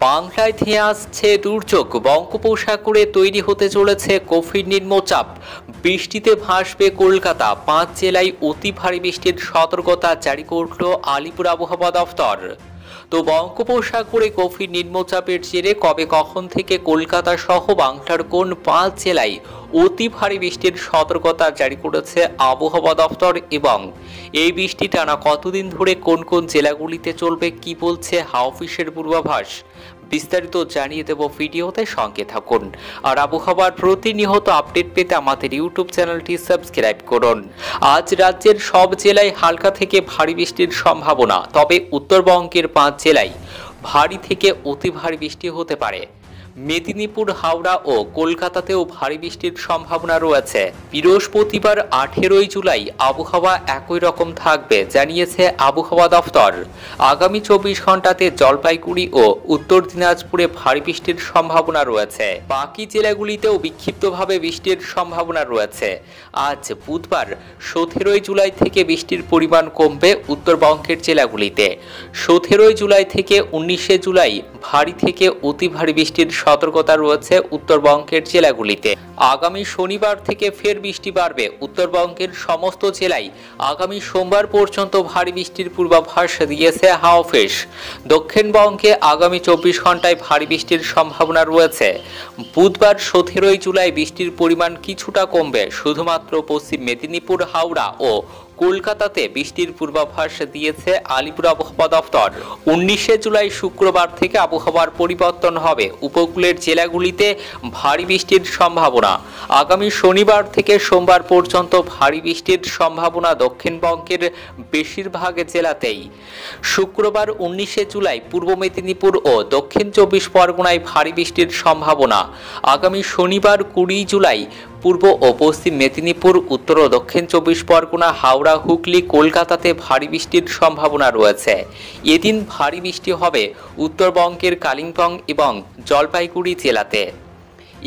বাংলায় ধেয়ে আসছে দুর্যোগ। বঙ্গোপসাগরে তৈরি হতে চলেছে গভীর নিম্নচাপ। বৃষ্টিতে ভাসবে কলকাতা। 5 জেলায় অতি ভারী বৃষ্টির সতর্কতা জারি করল আলিপুর আবহাওয়া দফতর। তো বঙ্গোপসাগরে গভীর নিম্নচাপের জেরে কবে কখন থেকে কলকাতা সহ বাংলার কোন 5 জেলায় অতি ভারী বৃষ্টির সতর্কতা জারি করেছে আবহাওয়া দফতর এবং এই বৃষ্টি টানা কতদিন ধরে কোন কোন জেলাগুলিতে চলবে, কি বলছে হাওয়া অফিসের পূর্বাভাস, বিস্তারিত জানিয়ে দেব ভিডিওতে। সঙ্গে থাকুন আর আবহাওয়ার প্রতিনিয়ত আপডেট পেতে আমাদের ইউটিউব চ্যানেলটি সাবস্ক্রাইব করুন। আজ রাজ্যের সব জেলায় হালকা থেকে ভারী বৃষ্টির সম্ভাবনা, তবে উত্তরবঙ্গের 5 জেলায় ভারী থেকে অতি ভারী বৃষ্টি হতে পারে। মেদিনীপুর, হাওড়া ও কলকাতাতেও ভারী বৃষ্টির সম্ভাবনা রয়েছে। বৃহস্পতিবার 18 জুলাই আবহাওয়া একই রকম থাকবে জানিয়েছে আবহাওয়া দফতর। আগামী 24 ঘন্টাতে জলপাইগুড়ি ও উত্তর দিনাজপুরে ভারী বৃষ্টির সম্ভাবনা রয়েছে। বাকি জেলাগুলিতেও বিক্ষিপ্তভাবে বৃষ্টির সম্ভাবনা রয়েছে। আজ বুধবার 17 জুলাই থেকে বৃষ্টির পরিমাণ কমবে উত্তরবঙ্গের জেলাগুলিতে। 17 জুলাই থেকে 19 জুলাই ভারী থেকে অতি ভারী বৃষ্টির সতর্কতা রয়েছে উত্তরবঙ্গের জেলাগুলিতে। আগামী শনিবার থেকে ফের বৃষ্টি বাড়বে উত্তরবঙ্গের সমস্ত জেলায়। আগামী সোমবার পর্যন্ত ভারী বৃষ্টির পূর্বাভাস দিয়েছে হাওয়া অফিস। দক্ষিণবঙ্গে আগামী 24 ঘন্টায় ভারী বৃষ্টির সম্ভাবনা রয়েছে। বুধবার 17 জুলাই বৃষ্টির পরিমাণ কিছুটা কমবে শুধুমাত্র পশ্চিম মেদিনীপুর, হাওড়া ও কলকাতাতে বৃষ্টির পূর্বাভাস দিয়েছে আলিপুর আবহাওয়া দফতর। 19 জুলাই শুক্রবার থেকে আবহাওয়ার পরিবর্তন হবে। উপকূলের জেলাগুলিতে ভারী বৃষ্টির সম্ভাবনা। আগামী শনিবার থেকে সোমবার পর্যন্ত ভারী বৃষ্টির সম্ভাবনা দক্ষিণবঙ্গের বেশিরভাগ জেলাতেই। শুক্রবার 19 জুলাই পূর্ব মেদিনীপুর ও দক্ষিণ 24 পরগনায় ভারী বৃষ্টির সম্ভাবনা। আগামী শনিবার 20 জুলাই পূর্ব ও পশ্চিম মেদিনীপুর, উত্তর ও দক্ষিণ 24 পরগনা, হাওড়া, হুগলি, কলকাতাতে ভারী বৃষ্টির সম্ভাবনা রয়েছে। এদিন ভারী বৃষ্টি হবে উত্তরবঙ্গের কালিম্পং এবং জলপাইগুড়ি জেলাতে।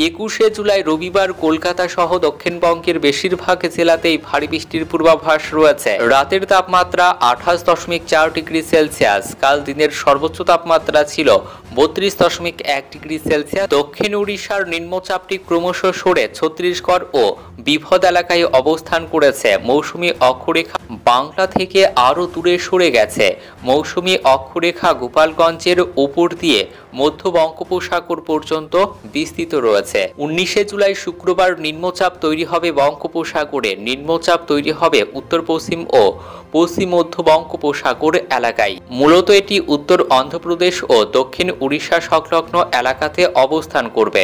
21 জুলাই রবিবার কলকাতা সহ দক্ষিণবঙ্গের বেশিরভাগ জেলাতেই ভারী বৃষ্টির পূর্বাভাস রয়েছে। রাতের তাপমাত্রা 28.4 ডিগ্রি সেলসিয়াস। কাল দিনের সর্বোচ্চ তাপমাত্রা ছিল 32.1 ডিগ্রি সেলসিয়াস। দক্ষিণ উড়িষ্যার নিম্নচাপটি ক্রমশ সরে ছত্তিশগড় ও বিভদ এলাকায় অবস্থান করেছে। মৌসুমী অক্ষরেখা বাংলা থেকে আরও দূরে সরে গেছে। মৌসুমী অক্ষরেখা গোপালগঞ্জের ওপর দিয়ে মধ্য বঙ্গোপসাগর পর্যন্ত বিস্তৃত রয়েছে। 19 জুলাই শুক্রবার নিম্নচাপ তৈরি হবে বঙ্গোপসাগরে। নিম্নচাপ তৈরি হবে উত্তর পশ্চিম ও পশ্চিম মধ্য বঙ্গোপসাগর এলাকায়। মূলত এটি উত্তর অন্ধ্রপ্রদেশ ও দক্ষিণ উড়িষ্যা সংলগ্ন এলাকাতে অবস্থান করবে।